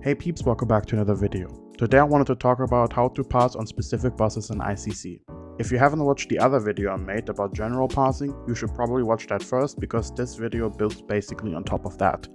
Hey peeps, welcome back to another video. Today I wanted to talk about how to parse on specific bosses in ICC. If you haven't watched the other video I made about general parsing, you should probably watch that first because this video builds basically on top of that.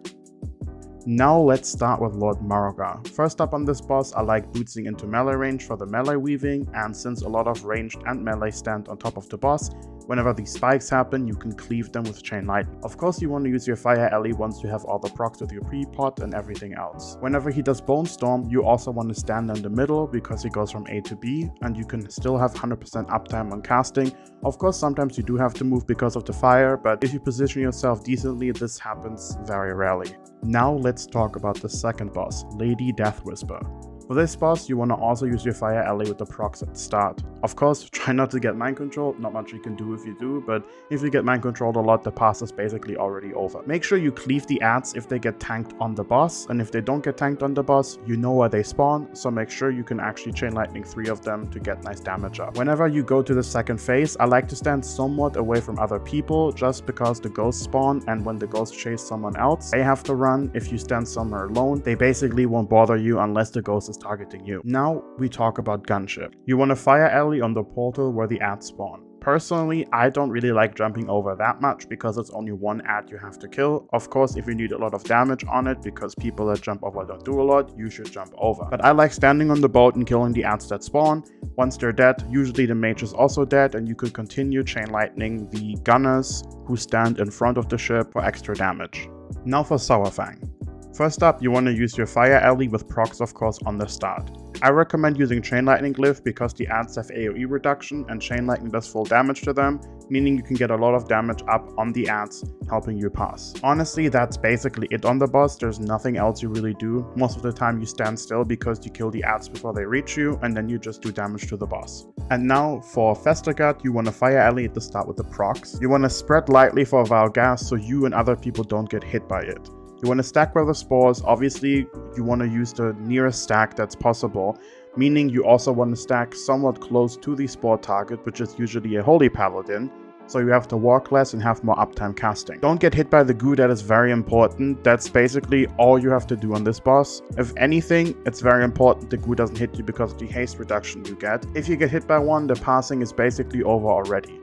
Now let's start with Lord Maraga. First up on this boss, I like bootsing into melee range for the melee weaving, and since a lot of ranged and melee stand on top of the boss, whenever these spikes happen, you can cleave them with chain lightning. Of course, you want to use your fire ELE once you have all the procs with your pre-pot and everything else. Whenever he does Bone Storm, you also want to stand in the middle because he goes from A to B, and you can still have 100% uptime on casting. Of course, sometimes you do have to move because of the fire, but if you position yourself decently, this happens very rarely. Now let's talk about the second boss, Lady Deathwhisper. For this boss, you want to also use your fire ELE with the procs at the start. Of course, try not to get mind controlled, not much you can do if you do, but if you get mind controlled a lot, the pass is basically already over. Make sure you cleave the adds if they get tanked on the boss, and if they don't get tanked on the boss, you know where they spawn, so make sure you can actually chain lightning 3 of them to get nice damage up. Whenever you go to the second phase, I like to stand somewhat away from other people, just because the ghosts spawn, and when the ghosts chase someone else, they have to run. If you stand somewhere alone, they basically won't bother you unless the ghost is targeting you. Now we talk about Gunship. You want to fire ELE on the portal where the adds spawn. Personally, I don't really like jumping over that much because it's only one add you have to kill. Of course, if you need a lot of damage on it, because people that jump over don't do a lot, you should jump over. But I like standing on the boat and killing the adds that spawn. Once they're dead, usually the mage is also dead, and you could continue chain lightning the gunners who stand in front of the ship for extra damage. Now for Fang. First up, you want to use your fire ELE with procs of course on the start. I recommend using Chain Lightning Glyph because the adds have AoE reduction and Chain Lightning does full damage to them, meaning you can get a lot of damage up on the adds, helping you pass. Honestly, that's basically it on the boss. There's nothing else you really do. Most of the time you stand still because you kill the adds before they reach you, and then you just do damage to the boss. And now for Festergut, you want to fire ELE at the start with the procs. You want to spread lightly for Valgas so you and other people don't get hit by it. You want to stack where the spores. Obviously, you want to use the nearest stack that's possible, meaning you also want to stack somewhat close to the spore target, which is usually a Holy Paladin, so you have to walk less and have more uptime casting. Don't get hit by the goo, that is very important. That's basically all you have to do on this boss. If anything, it's very important the goo doesn't hit you because of the haste reduction you get. If you get hit by one, the passing is basically over already.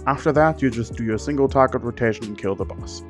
After that, you just do your single target rotation and kill the boss.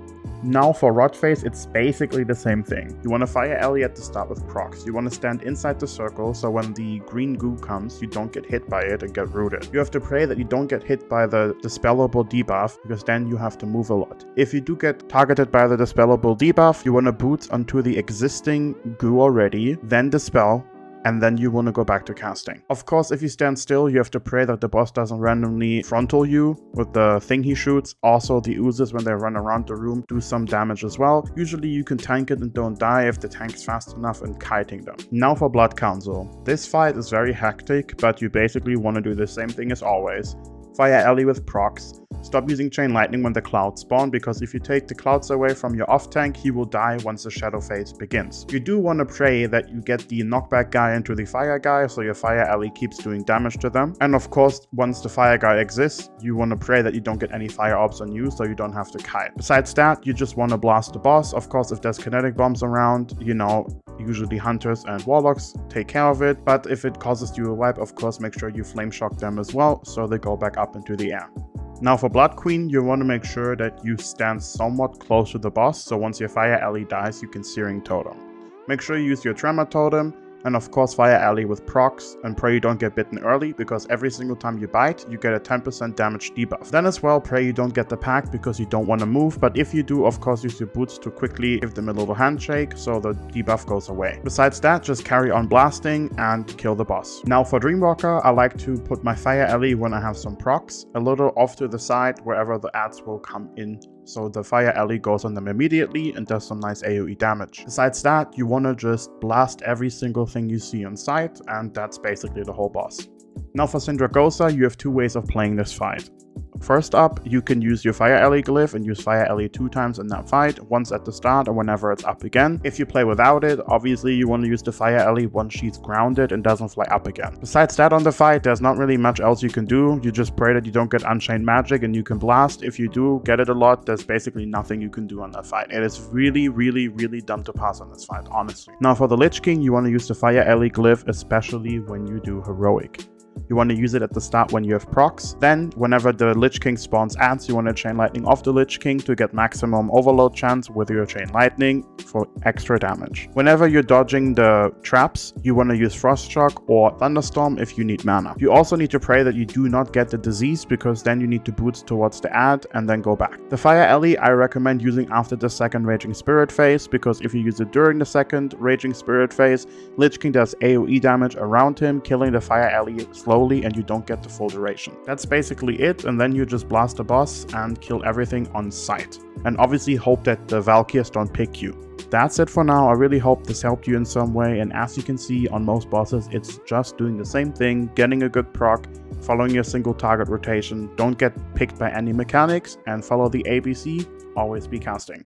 Now for Rotface, it's basically the same thing. You want to fire ELE at the start with procs. You want to stand inside the circle so when the green goo comes, you don't get hit by it and get rooted. You have to pray that you don't get hit by the dispellable debuff, because then you have to move a lot. If you do get targeted by the dispellable debuff, you want to boot onto the existing goo already, then dispel, and then you want to go back to casting. Of course, if you stand still, you have to pray that the boss doesn't randomly frontal you with the thing he shoots. Also, the oozes, when they run around the room, do some damage as well. Usually you can tank it and don't die if the tank's fast enough in kiting them. Now for Blood Council. This fight is very hectic, but you basically want to do the same thing as always. Fire ELE with procs. Stop using Chain Lightning when the clouds spawn, because if you take the clouds away from your off tank, he will die once the shadow phase begins. You do want to pray that you get the knockback guy into the fire guy, so your fire ELE keeps doing damage to them. And of course, once the fire guy exists, you want to pray that you don't get any fire orbs on you, so you don't have to kite. Besides that, you just want to blast the boss. Of course, if there's kinetic bombs around, you know, usually hunters and warlocks take care of it, but if it causes you a wipe, of course make sure you flame shock them as well, so they go back up into the air. Now for Blood Queen, you want to make sure that you stand somewhat close to the boss, so once your fire ELE dies, you can Searing Totem. Make sure you use your Tremor Totem, and of course fire ELE with procs, and pray you don't get bitten early, because every single time you bite, you get a 10% damage debuff. Then as well, pray you don't get the pack because you don't want to move, but if you do, of course use your boots to quickly give them a little handshake so the debuff goes away. Besides that, just carry on blasting and kill the boss. Now for Dreamwalker, I like to put my fire ELE when I have some procs, a little off to the side wherever the adds will come in, so the fire ELE goes on them immediately and does some nice AoE damage. Besides that, you want to just blast every single thing you see in sight, and that's basically the whole boss. Now for Syndra Goa, you have two ways of playing this fight. First up, you can use your Fire ELE glyph and use Fire ELE 2 times in that fight, once at the start and whenever it's up again. If you play without it, obviously you want to use the Fire ELE once she's grounded and doesn't fly up again. Besides that on the fight, there's not really much else you can do. You just pray that you don't get Unchained Magic and you can blast. If you do get it a lot, there's basically nothing you can do on that fight. It is really, really, really dumb to pass on this fight, honestly. Now for the Lich King, you want to use the Fire ELE glyph, especially when you do heroic. You want to use it at the start when you have procs. Then, whenever the Lich King spawns ants, you want to Chain Lightning off the Lich King to get maximum overload chance with your Chain Lightning for extra damage. Whenever you're dodging the traps, you want to use Frost Shock or Thunderstorm if you need mana. You also need to pray that you do not get the disease, because then you need to boost towards the ad and then go back. The Fire ELE I recommend using after the second Raging Spirit phase, because if you use it during the second Raging Spirit phase, Lich King does AoE damage around him, killing the Fire ELE slowly, and you don't get the full duration. That's basically it, and then you just blast the boss and kill everything on sight. And obviously hope that the Valkyries don't pick you. That's it for now. I really hope this helped you in some way, and as you can see on most bosses, it's just doing the same thing, getting a good proc, following your single target rotation, don't get picked by any mechanics, and follow the ABC, always be casting.